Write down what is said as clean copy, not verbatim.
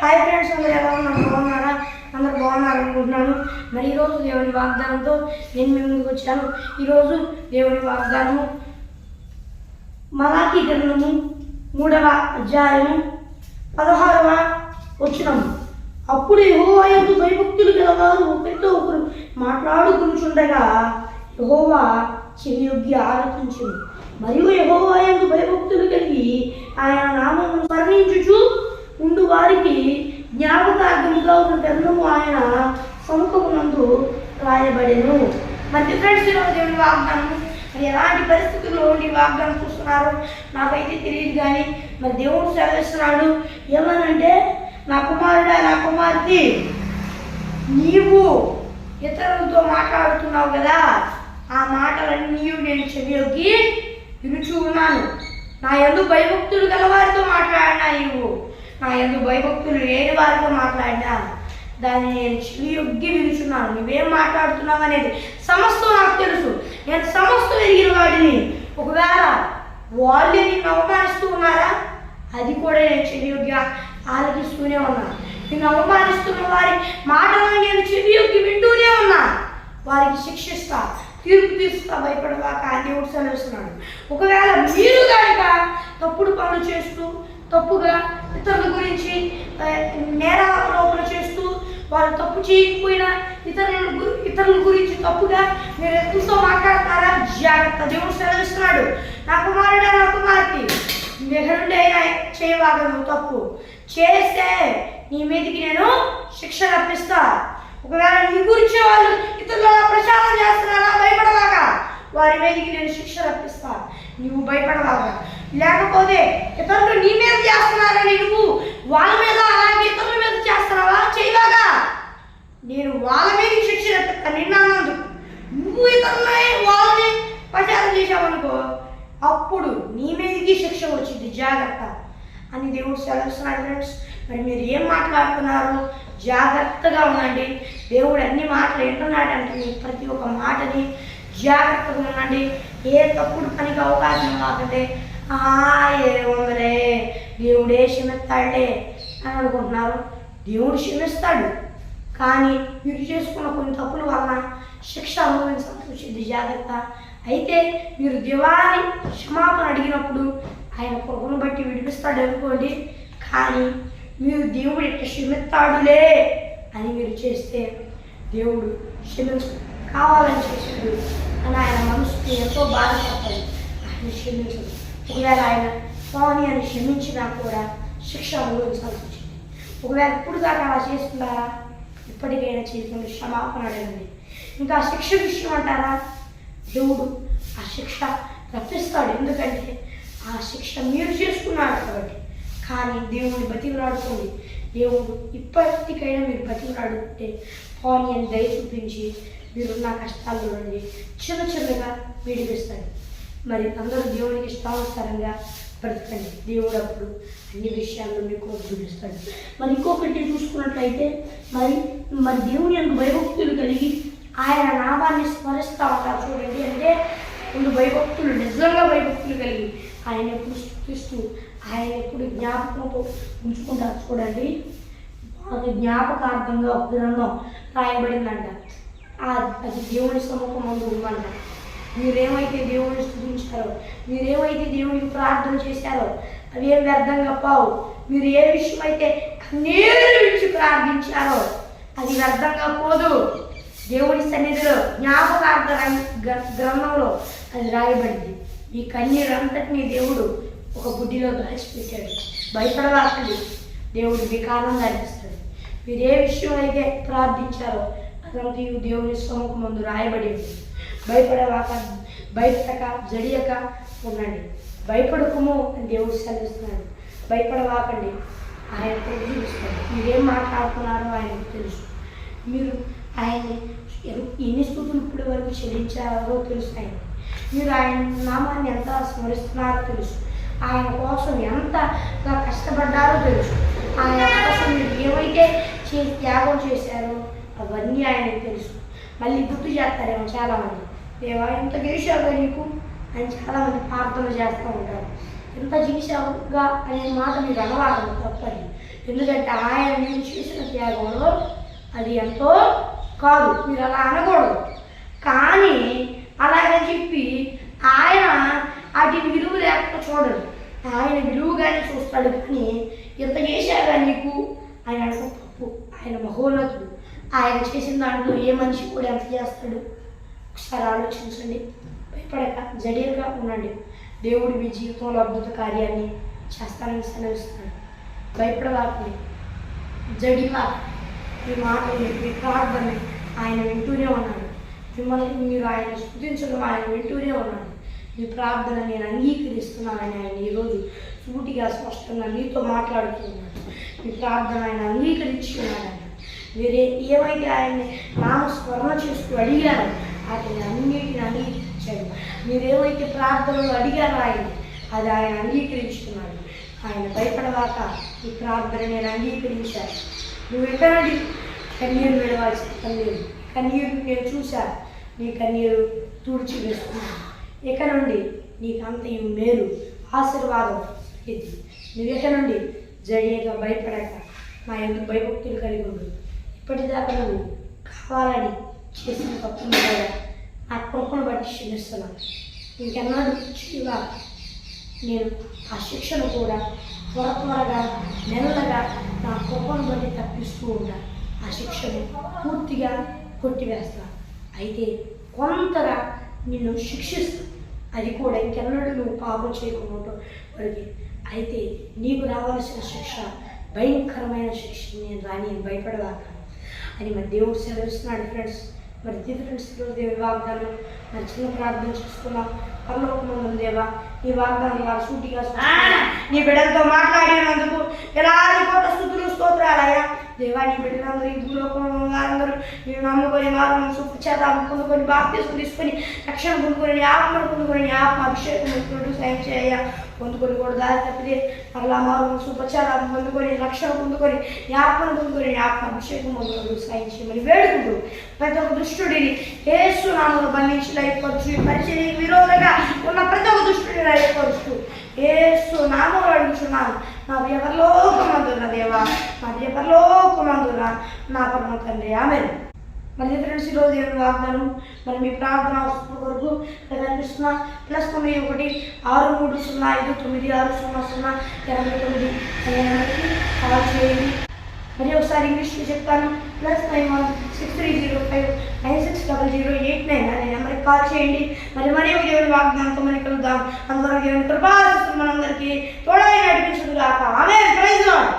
Hi friends, అందరూ ఎలా ఉన్నారు? బాగున్నారా? అందరూ బాగున్నారనుకుంటున్నాను. మరి ఈరోజు దేవుని వాగ్దానంతో నేను మీ ముందుకు వచ్చాను. ఈరోజు దేవుని వాగ్దానము మలాకీ గ్రంథము 3వ అధ్యాయము 16వ వచనం. అప్పుడు యెహోవా యందు భయభక్తులు గలవారు ఒకరితో ఒకరు మాట్లాడుకుంటుండగా యెహోవా చెవియొగ్గి ఆలకించును. మరియు యెహోవా యందు భయభక్తులు కలిగి ఆయన నామమును స్మరించుచు ఉండు వారికి జ్ఞాపకార్థముగా ఉన్న గ్రంథము ఆయన సముఖమునందు రాయబడెను. మరి ఫ్రెండ్స్, ఈరోజు దేవుని వాగ్దానం మరి ఎలాంటి పరిస్థితుల్లో ఉండి వాగ్దానం చూస్తున్నారు నాకైతే తెలియదు. కానీ మరి దేవుడు సెలవిస్తున్నాడు ఏమనంటే, నా కుమారుడా, నా కుమార్తె, నీవు ఇతరులతో మాట్లాడుతున్నావు కదా, ఆ మాటలన్నీ నేను చెవియొగ్గి వినుచూ ఉన్నాను. నా యందు భయభక్తులు గలవారితో మాట్లాడినా నీవు, నా యందు భయభక్తులు లేని వారితో మాట్లాడినా దాన్ని నేను చెవియొగ్గి వినుచున్నాను. నువ్వేం మాట్లాడుతున్నావు అనేది సమస్తం నాకు తెలుసు. నేను సమస్తం ఎరిగిన వాడిని. ఒకవేళ వాళ్ళు నిన్ను అవమానిస్తూ ఉన్నారా, అది కూడా నేను చెవియొగ్గి ఆలకిస్తూనే ఉన్నా. నిన్ను అవమానిస్తున్న వారి మాటలను నేను చెవియొగ్గి వింటూనే ఉన్నా. వారికి శిక్షిస్తా, తీర్పు తీస్తా, భయపడవాక అని దేవుడు సెలవిస్తున్నాడు. ఒకవేళ మీరు కనుక తప్పుడు పనులు చేస్తూ, తప్పుగా ఇతరుల గురించి నేరారోపణ చేస్తూ, వాళ్ళు తప్పు చేయకపోయినా ఇతరుల గురించి తప్పుగా మీరు ఎదురుతో మాట్లాడతారా, జాగ్రత్త. దేవుడు సెలవిస్తున్నాడు, నా కుమారుడా, నా కుమార్తె, నుండి అయినా చేయవాగను. తప్పు చేస్తే నీ మీదకి నేను శిక్ష రప్పిస్తా. ఒకవేళ నీ గురించి వాళ్ళు ఇతరుల ప్రచారం చేస్తున్నారా, భయపడవాగా, వారి మీదకి నేను శిక్ష రప్పిస్తా. నువ్వు భయపడవాగా. లేకపోతే ఇతరులు నీ మీద చేస్తున్నారని నువ్వు వాళ్ళ మీద అలాగే ఇతరుల మీద చేస్తున్నావా, చేయవాగా, నేను వాళ్ళ మీదకి శిక్ష రప్పిస్తాను. నిన్న అన్నందుకు నువ్వు ఇతరులని వాళ్ళని ప్రచారం చేశావనుకో, అప్పుడు నీ మీదకి శిక్ష వచ్చింది, జాగ్రత్త అని దేవుడు సెలవిస్తున్నాడు. ఫ్రెండ్స్, మరి మీరు ఏం మాట్లాడుతున్నారు, జాగ్రత్తగా ఉండండి. దేవుడు అన్ని మాటలు వింటున్నాడంటే ప్రతి ఒక్క మాటని జాగ్రత్తగా ఉండండి. ఏ తప్పుడు పనికి అవకాశం కాకండి. ఏముందలే, దేవుడే క్షమిస్తాడులే అని అనుకుంటున్నారు. దేవుడు క్షమిస్తాడు, కానీ మీరు చేసుకున్న కొన్ని తప్పుల వలన శిక్ష అనుభవించాల్సి వచ్చింది, జాగ్రత్త. అయితే మీరు దేవాన్ని క్షమాపణ అడిగినప్పుడు ఆయన కృపను బట్టి విడిపిస్తాడు అనుకోండి. కానీ మీరు దేవుడు ఎట్లా క్షమిస్తాడులే అని మీరు చేస్తే దేవుడు కావాలని చేశాడు అని ఆయన మనసుకి ఎంతో బాధపడతాడు. ఆయన క్షమించడు. ఒకవేళ ఆయన స్వామి అని క్షమించినా కూడా శిక్ష అనుభవించాల్సి వచ్చింది. ఒకవేళ ఇప్పుడు దాకా అలా చేస్తున్నారా, ఇప్పటికైనా చేయకుండా క్షమాపణ అడగండి. ఇంకా శిక్ష విషయం అంటారా, దేవుడు ఆ శిక్ష రప్పిస్తాడు. ఎందుకంటే ఆ శిక్ష మీరు చేసుకున్నారు కాబట్టి. కానీ దేవుడిని బతిమలాడుకోండి. దేవుడు ఇప్పటికైనా మీరు బతిమలాడుకుంటే పోనీ అని దయ చూపించి మీరున్న కష్టాల్లో నుండి చిన్నగా విడిపిస్తాడు. మరి అందరూ దేవునికి ఇష్టానుసారంగా బ్రతకండి. దేవుడు అప్పుడు అన్ని విషయాల్లో మీకు చూపిస్తాడు. మరి ఇంకొకటి చూసుకున్నట్లయితే మరి దేవుని యొక్క భయభక్తులు కలిగి ఆయన నామాన్ని స్మరిస్తూ ఉంటారు. చూడండి, అంటే ముందు భయభక్తులు, నిజంగా భయభక్తులు కలిగి ఆయన ఎప్పుడు స్థుతిస్తూ ఆయన ఎప్పుడు జ్ఞాపకంతో ఉంచుకుంటారు. చూడండి, అది జ్ఞాపకార్థంగా ఒక గ్రంథం రాయబడిందంట. అది దేవుని సముఖం ముందు ఉందంట. మీరేమైతే దేవుని స్థుతించారో, మీరేమైతే దేవునికి ప్రార్థన చేశారో అవేం వ్యర్థంగా పోవు. మీరు ఏ విషయం అయితే కన్నీరు విడిచి ప్రార్థించారో అది వ్యర్థంగా పోదు. దేవుని సన్నిధిలో జ్ఞాపకార్థ గ్రంథంలో అది రాయబడింది. ఈ కన్నీరంతటినీ దేవుడు ఒక బుడ్డిలో దాచిపెట్టాడు. భయపడవాకండి, దేవుడు మీకు ఆనందం అనిపిస్తాడు. మీరు ఏ విషయం అయితే ప్రార్థించారో అదంతా దేవుని సముఖం ముందు రాయబడింది. భయపడక జడియక ఉండండి. భయపడకము అని దేవుడు సెలవిస్తున్నాడు. భయపడవాకండి, ఆయన తెలుస్తాడు. మీరేం మాట్లాడుతున్నారో ఆయనకు తెలుసు. మీరు ఆయన్ని ఎన్ని స్థుతులు ఇప్పటి వరకు చెల్లించారో తెలుసు. మీరు ఆయన నామాన్ని ఎంత స్మరిస్తున్నారో తెలుసు. ఆయన కోసం ఎంతగా కష్టపడ్డారో తెలుసు. ఆయన కోసం మీరు ఏమైతే త్యాగం చేశారో అవన్నీ ఆయనకు తెలుసు. మళ్ళీ గుర్తు చేస్తారేమో చాలామంది, దేవా ఎంత గెలిచావుగా నీకు అని చాలామంది ప్రార్థన చేస్తూ ఉంటారు. ఎంత చేశావుగా అనే మాట మీరు అనవాలని తప్పని. ఎందుకంటే ఆయన నేను చేసిన త్యాగంలో అది ఎంతో కాదు, మీరు అలా అనకూడదు. కానీ అలాగని చెప్పి ఆయన వాటిని విలువ లేకుండా చూడడు, ఆయన విలువగానే చూస్తాడు. కానీ ఇంత చేశాగా నీకు ఆయన అడగ తప్పు. ఆయన మహోన్నతుడు. ఆయన చేసిన దాంట్లో ఏ మనిషి కూడా ఎంత చేస్తాడు ఒకసారి ఆలోచించండి. భయపడక జడియగా ఉండండి. దేవుడు మీ జీవితంలో అద్భుత కార్యాన్ని చేస్తానని సెలవిస్తున్నాడు. భయపడవాకండి, జడిగా మీ మాటలు మీ ప్రార్థన ఆయన వింటూనే ఉన్నాడు. మిమ్మల్ని మీరు ఆయన స్తుతించడం ఆయన వింటూనే ఉన్నాడు. మీ ప్రార్థన నేను అంగీకరిస్తున్నానని ఆయన ఈరోజు సూటిగా స్పష్టంగా మీతో మాట్లాడుతున్నాడు. మీ ప్రార్థన ఆయన అంగీకరించి ఉన్నాడు. మీరే ఏమైతే ఆయన్ని నామస్మరణ చేస్తూ అడిగారో వాటిని అన్నిటిని అంగీకరించాడు. మీరేమైతే ప్రార్థనలు అడిగారో అది ఆయన అంగీకరించుకున్నాడు. ఆయన భయపడవాక ఈ ప్రార్థన నేను అంగీకరించాను. నువ్వు ఎక్కడండి కన్నీరు విడవాల్సిన కన్నీరు, కన్నీరు నేను చూశాను, నీ కన్నీరు తుడిచి వేస్తున్నాను. ఇక నుండి నీకు అంతయు మేలు ఆశీర్వాదం ఇది. నువ్వు ఇక నుండి జడియగా భయపడక మా యొక్క భయభక్తులు కలిగి ఉండు. ఇప్పటిదాకా నువ్వు కావాలని చేసిన తప్పులు కూడా నా కృపను బట్టి క్షమిస్తున్నాను. ఇంకెన్నాడు చివా నేను ఆ శిక్షను కూడా త్వరగా నెలలుగా నా కృపను బట్టి తప్పిస్తూ ఉంటాను. ఆ శిక్షను పూర్తిగా కొట్టివేస్తాను. అయితే కొంతగా నిన్ను శిక్షిస్తాను. అది కూడా ఇంకెన్నడూ నువ్వు పాపం చేయకుండా వరకు. అయితే నీకు రావాల్సిన శిక్ష భయంకరమైన శిక్ష నేను రాని భయపడవాక అని మరి దేవుడు సెలవిస్తున్నాడు. ఫ్రెండ్స్ మరి ఫ్రెండ్స్ దేవుడి వాగ్దానం మరి చిన్న ప్రార్థన చేసుకున్నాం. పరలోకమందున దేవా నీ వాగ్దానం వారు సూటిగా నీ బిడ్డలతో మాట్లాడినందుకు ఎలాంటి కోట స్తుతులు స్తోత్రాలయ్యా. దేవా నీ బిడ్డలందరూ ఈ భూలోకంలో వారందరూ నేను నమ్ముకొని వారు సుఖచేతాలు పొందుకొని బాప్తిసం తీసుకొని రక్షణ పొందుకొని నీ ఆత్మను పొందుకొని నీ ఆత్మ అభిషేకం పొందుకుంటూ సాయం చేయ పొందుకొని కూడా దారి తప్పితే మరలా మారు సుపచారాలు పొందుకొని రక్షణ పొందుకొని నీ ఆత్మను పొందుకొని నీ ఆత్మ అభిషేకం పొందుకొని సాయం చేయమని వేడుకుంటూ ప్రతి ఒక్క దుష్టుడిని యేసు నామములో బంధించి లయపరచు. ఈ పరిచర్యకు విరోధంగా ఉన్న ప్రతి ఒక్క దుష్టుడిని లయపరుస్తూ యేసు నామములో అడుగుచున్నాను. నా పరలోకమందున దేవా, నా పరలోకమందున నా పరమ తండ్రి ఆమేన్. మరి ఫ్రెండ్స్ ఈరోజు దేవుని వాగ్దానం మరి మీ ప్రార్థన అవసరం కొరకు కనిపిస్తున్న +91 63059600089 కాల్ చేయండి. మరి ఒకసారి ఇంగ్లీష్లో చెప్తాను. +91 6305 960089 అనే నెంబర్కి కాల్ చేయండి. మరి ఒక దేవుని వాగ్దానంతో మనం కలుద్దాం. అందరూ దేవుని కృపా మనందరికీ తోడై నడిపించుగాక. ఆమేన్. Praise lord.